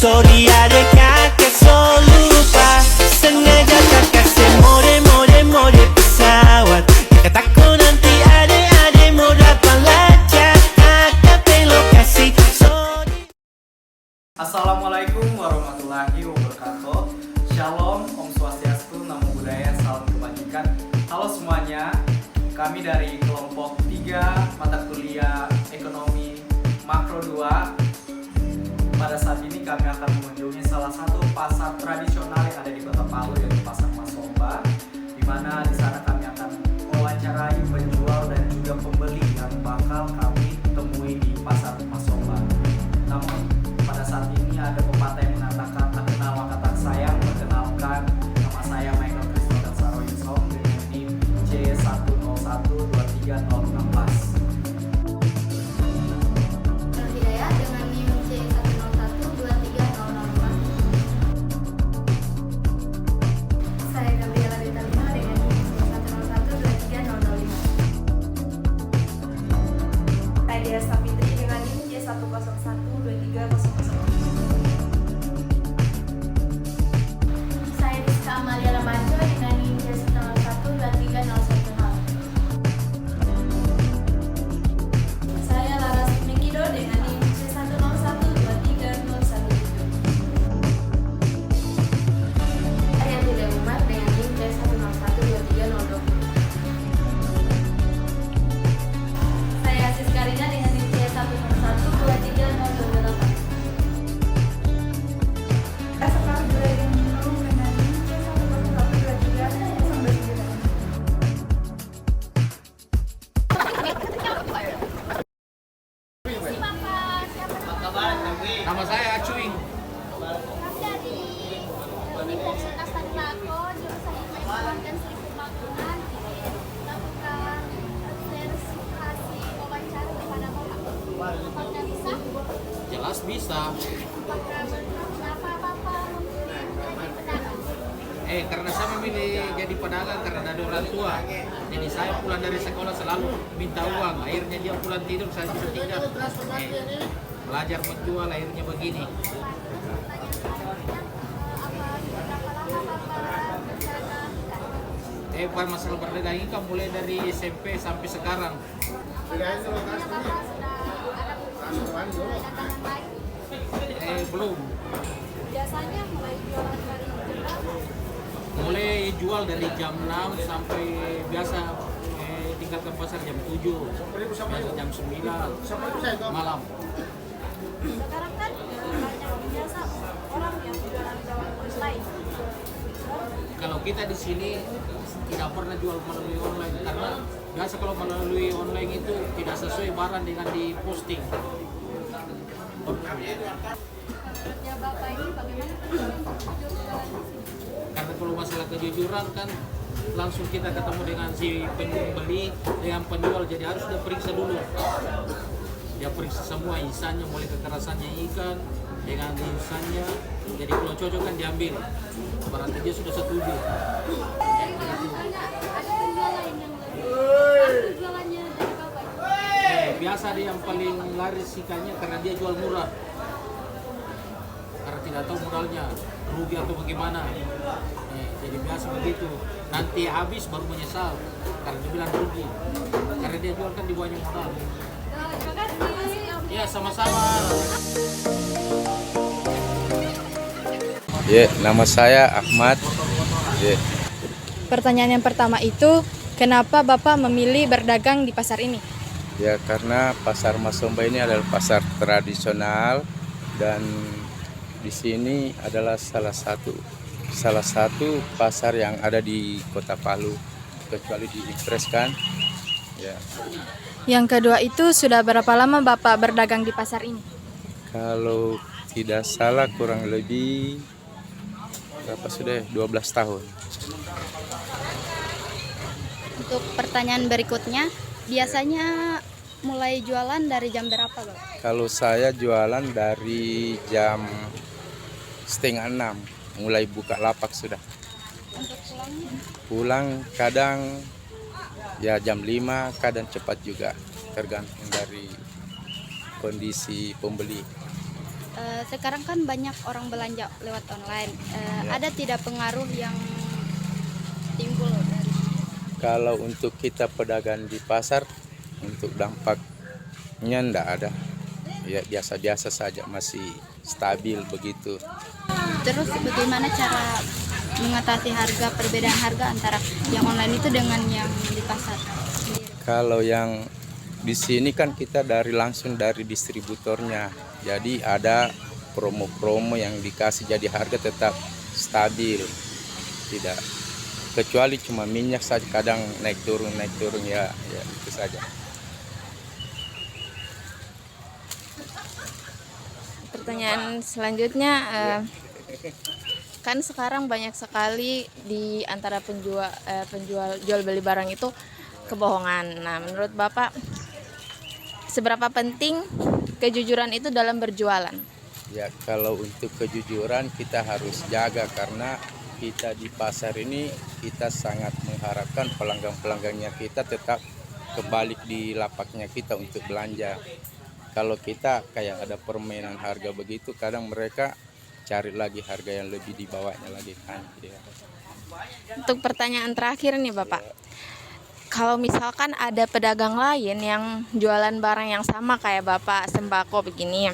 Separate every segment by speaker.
Speaker 1: Sorry ada kakak so lupa. Sengaja kakak more pesawat. Kakak takut nanti ade mau datang lacak. Kakak lokasi sorry.
Speaker 2: Assalamualaikum warahmatullahi wabarakatuh. Shalom, Om Swastiastu, Namo Buddhaya, salam kebajikan. Halo semuanya, kami dari kelompok 3 mata kuliah Ekonomi Makro 2. Pada saat ini kami akan mengunjungi salah satu pasar tradisional yang ada di Kota Palu, yaitu Pasar Masomba, di mana di sana kami akan mewawancarai penjual dan juga pembeli yang bakal kami temui di Pasar Masomba. Namun pada saat ini ada pepatah yang mengatakan tak kenal maka tak sayang. Perkenalkan, nama saya Michael Christopher Saroyusom dengan NIM C1012316.
Speaker 3: Hidayah dengan NIM C1012316. Saya Gabriela Vitalina dengan NIM C1012305. Saya Dia Sapitri dengan NIM C1012300. Saya Rizka Amalia Ramajo dengan NIM C1012301. Saya Laras Mekido dengan NIM C1012301. Saya Julia Umar dengan NIM C1012302. Saya Asis Karina dengan NIM C1012302. Saya Sekar Julia Nurul dengan NIM C1012309.
Speaker 4: Nama saya Acuing.
Speaker 5: Kami dari Universitas Tanimako, jurusan Informasi dan Seni Pembangunan, ingin melakukan verifikasi wawancara kepada Bapak. Apakah bisa?
Speaker 4: Jelas bisa.
Speaker 5: Apakah kenapa Bapak memilih menjadi pedagang?
Speaker 4: Karena saya memilih jadi pedagang karena ada orang tua. Jadi saya pulang dari sekolah selalu minta uang. Akhirnya dia pulang tidur, saya bisa tidak. Belajar menjual akhirnya begini.
Speaker 5: Pertanyaan selanjutnya, berapa lama Bapak berdagang ikan?
Speaker 4: Pada masalah berdagang ini kan mulai dari SMP sampai sekarang.
Speaker 5: Apakah sebelumnya Bapak sudah ada dagangan lain?
Speaker 4: Belum.
Speaker 5: Biasanya mulai jualan dari jam berapa?
Speaker 4: Mulai jual dari jam 6 sampai biasa tinggalkan pasar jam 7, biasa jam 9 malam.
Speaker 5: Sekarang kan banyak biasa orang yang jualan lewat online.
Speaker 4: Kalau kita di sini tidak pernah jual melalui online karena biasa kalau melalui online itu tidak sesuai barang dengan di posting.
Speaker 5: Menurutnya Bapak ini bagaimana jualan di sini?
Speaker 4: Karena kalau masalah kejujuran kan langsung kita ketemu dengan si pembeli dengan penjual, jadi harus dia periksa dulu. Dia periksa semua insannya, mulai kekerasannya ikan dengan insannya. Jadi kalau cocok kan diambil. Berarti dia sudah setuju.
Speaker 5: Dari Bapak misalnya ada penjual lain yang lebih laku jualannya dari Bapak.
Speaker 4: Biasa dia yang paling laris ikannya karena dia jual murah. Karena tidak tahu modalnya rugi atau bagaimana. Jadi biasa begitu. Nanti habis baru menyesal karena dia bilang rugi. Karena dia jual kan di bawahnya modal.
Speaker 5: Terima kasih.
Speaker 4: Ya, sama-sama.
Speaker 6: Nama saya Ahmad.
Speaker 7: Pertanyaan yang pertama itu, kenapa Bapak memilih berdagang di pasar ini?
Speaker 6: Karena Pasar Masomba ini adalah pasar tradisional dan di sini adalah salah satu pasar yang ada di Kota Palu, kecuali di Impres kan.
Speaker 7: Yang kedua itu, sudah berapa lama Bapak berdagang di pasar ini?
Speaker 6: Kalau tidak salah kurang lebih sudah 12 tahun.
Speaker 5: Untuk pertanyaan berikutnya, biasanya mulai jualan dari jam berapa, Bapak?
Speaker 6: Kalau saya jualan dari jam 5:30, mulai buka lapak sudah.
Speaker 5: Untuk pulangnya?
Speaker 6: Pulang kadang ya jam 5, kadang cepat juga, tergantung dari kondisi pembeli.
Speaker 5: sekarang kan banyak orang belanja lewat online.
Speaker 6: Ya.
Speaker 5: Ada tidak pengaruh yang timbul dari
Speaker 6: Kalau untuk kita pedagang di pasar, untuk dampaknya ndak ada. Ya biasa-biasa saja, masih stabil begitu.
Speaker 5: Terus bagaimana cara mengatasi perbedaan harga antara yang online itu dengan yang di pasar sendiri?
Speaker 6: Kalau yang di sini kan kita langsung dari distributornya, jadi ada promo-promo yang dikasih, jadi harga tetap stabil, tidak kecuali cuma minyak saja kadang naik turun ya itu saja.
Speaker 7: Pertanyaan selanjutnya, kan sekarang banyak sekali di antara penjual jual beli barang itu kebohongan. Nah, menurut Bapak, seberapa penting kejujuran itu dalam berjualan?
Speaker 6: Ya kalau untuk kejujuran kita harus jaga, karena kita di pasar ini kita sangat mengharapkan pelanggan-pelanggannya kita tetap kembali di lapaknya kita untuk belanja. Kalau kita kayak ada permainan harga begitu, kadang mereka cari lagi harga yang lebih di bawahnya lagi kan. Ya.
Speaker 7: Untuk pertanyaan terakhir nih Bapak, kalau misalkan ada pedagang lain yang jualan barang yang sama kayak Bapak, sembako begini,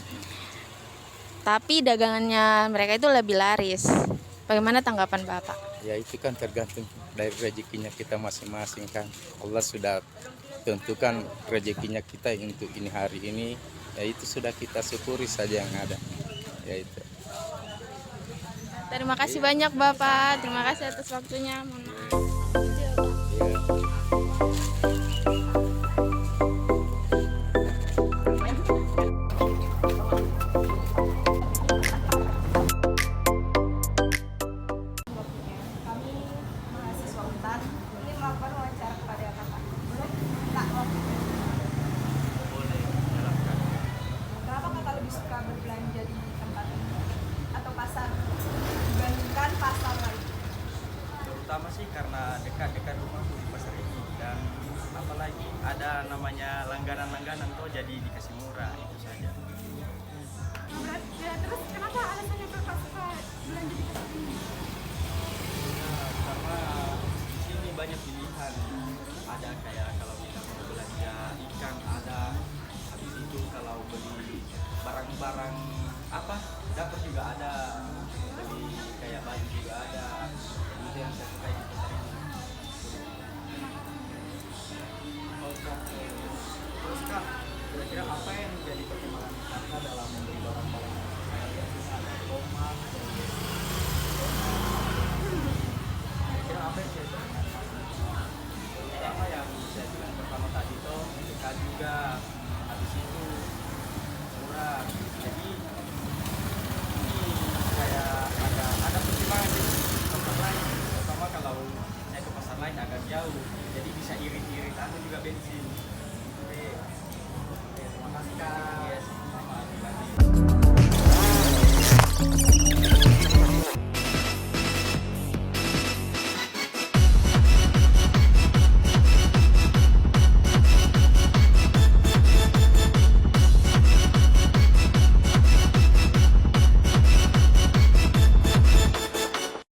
Speaker 7: tapi dagangannya mereka itu lebih laris, bagaimana tanggapan Bapak?
Speaker 6: Ya itu kan tergantung dari rezekinya kita masing-masing kan. Allah sudah tentukan rezekinya kita untuk ini hari ini, ya itu sudah kita syukuri saja yang ada. Ya itu.
Speaker 7: Terima kasih banyak Bapak, terima kasih atas waktunya. Mohon maaf.
Speaker 8: Kami mahasiswa UNTAN ingin melakukan wawancara kepada Kakak. Belum? Tak waktu. Kenapa Kakak lebih suka berbelanja di tempat ini atau pasar dibandingkan pasar lain?
Speaker 9: Terutama sih karena dekat-dekat rumahku di pasar ini, dan apalagi ada namanya langganan-langganan tuh, jadi dikasih murah, itu saja.
Speaker 8: Terus kenapa alasannya Kakak suka belanja di pasar ini?
Speaker 9: Karena di sini banyak pilihan, ada kayak kalau kita mau belanja ikan ada, habis itu kalau beli barang-barang apa dapur juga ada, beli kayak baju juga ada, itu yang saya suka di pasar ini.
Speaker 2: Terus Kak, kira-kira apa yang menjadi pertimbangan Kakak dalam membeli barang-barang? Saya lihat di sana ada tomat, kira-kira apa yang saya beli?
Speaker 9: Pertama yang saya bilang pertama tadi tuh dekat juga, habis itu murah, jadi ini kayak ada pertimbangan di pasar lain. Pertama kalau saya ke pasar lain agak jauh, jadi bisa irit-irit aku juga bensin. Oke, terima kasih Kak. Yes, sama.